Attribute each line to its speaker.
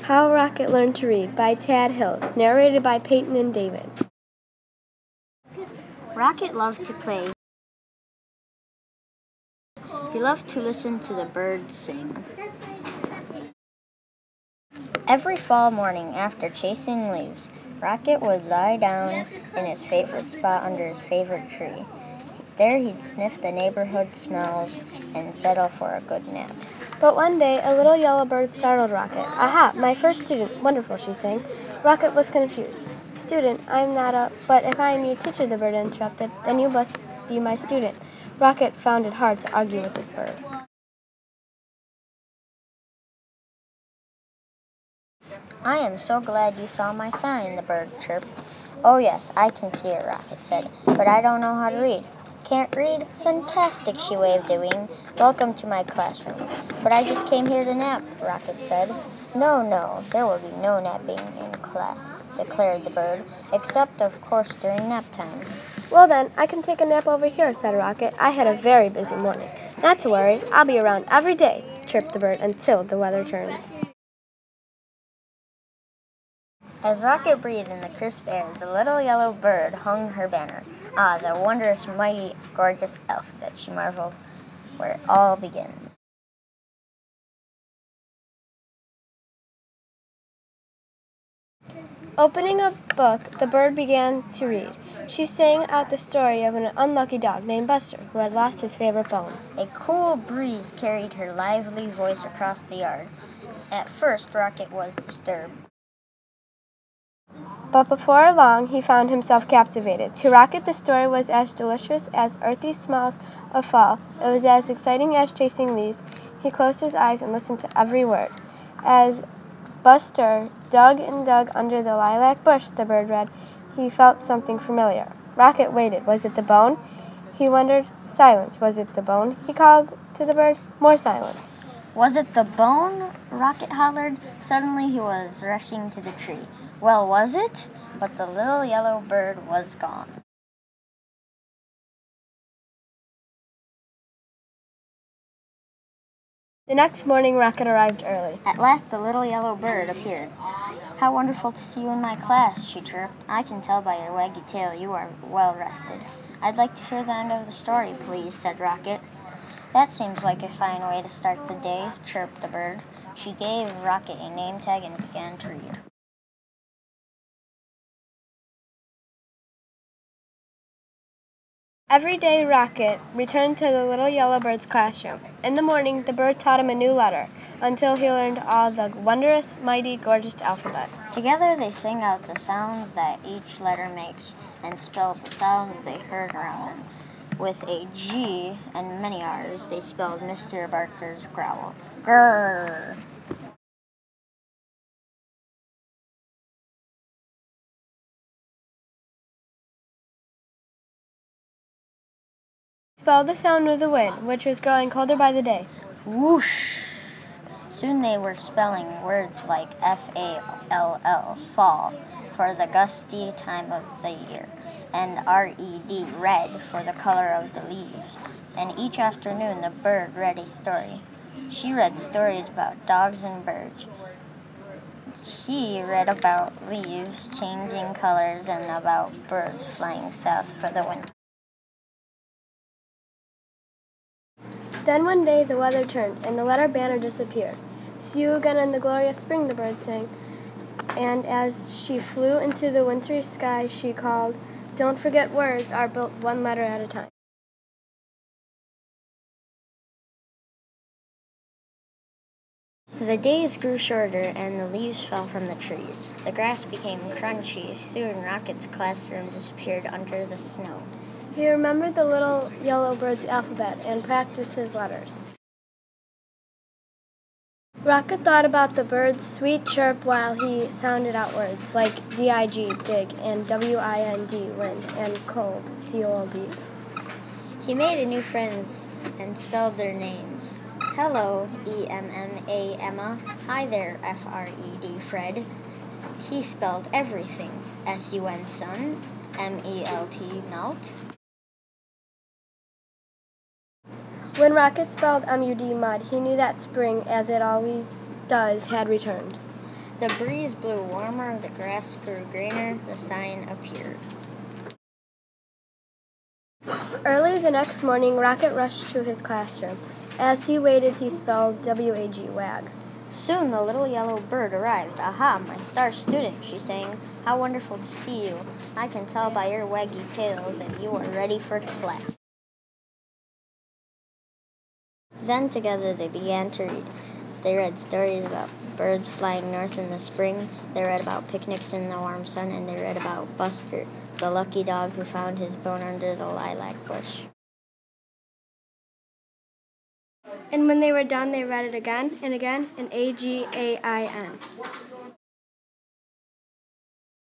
Speaker 1: How Rocket Learned to Read by Tad Hills, narrated by Peyton and David.
Speaker 2: Rocket loved to play. He loved to listen to the birds sing. Every fall morning after chasing leaves, Rocket would lie down in his favorite spot under his favorite tree. There he'd sniff the neighborhood smells and settle for a good nap.
Speaker 1: But one day, a little yellow bird startled Rocket. "Aha, my first student. Wonderful," she sang. Rocket was confused. "Student, I'm not a—" "But if I am your teacher," the bird interrupted, "then you must be my student." Rocket found it hard to argue with this bird.
Speaker 2: "I am so glad you saw my sign," the bird chirped. "Oh yes, I can see it," Rocket said, "but I don't know how to read." "Can't read? Fantastic," she waved a wing. "Welcome to my classroom." "But I just came here to nap," Rocket said. No, there will be no napping in class," declared the bird, "except, of course, during nap time."
Speaker 1: "Well then, I can take a nap over here," said Rocket. "I had a very busy morning." "Not to worry, I'll be around every day," chirped the bird, "until the weather turns."
Speaker 2: As Rocket breathed in the crisp air, the little yellow bird hung her banner. "Ah, the wondrous, mighty, gorgeous alphabet," she marveled, "where it all begins."
Speaker 1: Opening a book, the bird began to read. She sang out the story of an unlucky dog named Buster who had lost his favorite bone.
Speaker 2: A cool breeze carried her lively voice across the yard. At first, Rocket was disturbed.
Speaker 1: But before long, he found himself captivated. To Rocket, the story was as delicious as earthy smells of fall. It was as exciting as chasing leaves. He closed his eyes and listened to every word. As Buster dug and dug under the lilac bush, the bird read, he felt something familiar. Rocket waited. Was it the bone? He wondered. Silence. Was it the bone? He called to the bird. More silence.
Speaker 2: "Was it the bone?" Rocket hollered. Suddenly he was rushing to the tree. Well, was it? But the little yellow bird was gone.
Speaker 1: The next morning, Rocket arrived early.
Speaker 2: At last the little yellow bird appeared. "How wonderful to see you in my class," she chirped. "I can tell by your waggy tail you are well rested." "I'd like to hear the end of the story, please," said Rocket. "That seems like a fine way to start the day," chirped the bird. She gave Rocket a name tag and began to read.
Speaker 1: Every day, Rocket returned to the little yellow bird's classroom. In the morning, the bird taught him a new letter, until he learned all the wondrous, mighty, gorgeous alphabet.
Speaker 2: Together they sang out the sounds that each letter makes, and spelled the sounds they heard around them. With a G and many R's, they spelled Mr. Barker's growl. Grrr!
Speaker 1: Spelled the sound of the wind, which was growing colder by the day.
Speaker 2: Whoosh! Soon they were spelling words like F-A-L-L, fall, for the gusty time of the year, and R-E-D, red, for the color of the leaves. And each afternoon the bird read a story. She read stories about dogs and birds. She read about leaves changing colors and about birds flying south for the winter.
Speaker 1: Then one day the weather turned, and the letter banner disappeared. "See you again in the glorious spring," the bird sang. And as she flew into the wintry sky, she called, "Don't forget words are built one letter at a time."
Speaker 2: The days grew shorter and the leaves fell from the trees. The grass became crunchy. Soon Rocket's classroom disappeared under the snow.
Speaker 1: He remembered the little yellow bird's alphabet and practiced his letters. Rocket thought about the bird's sweet chirp while he sounded out words like D-I-G, dig, and W-I-N-D, wind, and cold, C-O-L-D.
Speaker 2: He made a new friends and spelled their names. Hello, E-M-M-A, Emma. Hi there, F-R-E-D, Fred. He spelled everything. S-U-N, sun, M-E-L-T, melt.
Speaker 1: When Rocket spelled M-U-D, mud, he knew that spring, as it always does, had returned.
Speaker 2: The breeze blew warmer, the grass grew greener, the sign appeared.
Speaker 1: Early the next morning, Rocket rushed to his classroom. As he waited, he spelled W-A-G, wag.
Speaker 2: Soon the little yellow bird arrived. Aha, my star student, she sang. How wonderful to see you. I can tell by your waggy tail that you are ready for class. Then together they began to read. They read stories about birds flying north in the spring. They read about picnics in the warm sun, and they read about Buster, the lucky dog who found his bone under the lilac bush.
Speaker 1: And when they were done, they read it again and again, and A-G-A-I-N.